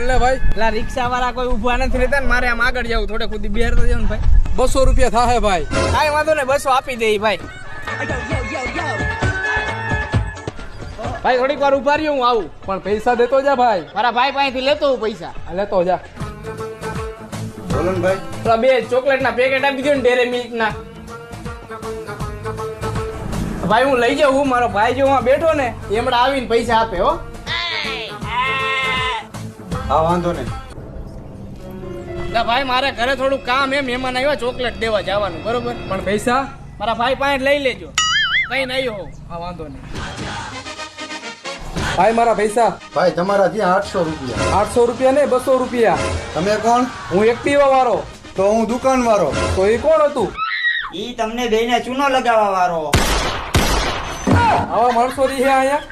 ને ભાઈ. એટલે રિક્ષા વાળા કોઈ ઊભા નથી રહેતા ને મારે આમ આગળ જવું થોડે ખુદ બિહાર તો જવું ભાઈ. 200 રૂપિયા થાય ભાઈ. કાંઈ વાંધો નહીં 200 આપી દે ભાઈ. ભાઈ થોડીક વાર ઉભા રહ્યો હું આવું. પણ પૈસા દેતો જા ભાઈ. મારા ભાઈ પાસેથી લેતો હું પૈસા. આ લેતો જા. બોલો ને ભાઈ. પેલા 2 ચોકલેટના પેકેટ આપી દો ને ડેરી મિલ્કના. ભાઈ હું લઈ જાઉં. મારો ભાઈ જો બેઠો ને એમણે આવીને પૈસા આપે હો. હા વાંધો નહીં. ભાઈ મારે ઘરે થોડું કામ એમ મહેમાન આવ્યા ચોકલેટ દેવા જવાનું બરોબર. પણ પૈસા મારા ભાઈ પાસે લઈ લેજો. કઈ નહીં હો. હા વાંધો નહીં. ભાઈ મારા પૈસા. ભાઈ તમારા ત્યાં 800 રૂપિયા. 800 રૂપિયા ને 200 રૂપિયા. તમે કોણ? હું એક્ટિવા વાળો. તો હું દુકાન વાળો. તો એ કોણ હતું? ઈ તમને બેને ચૂનો લગાવવા વાળો. આવા માણસો રહી છે અહીંયા.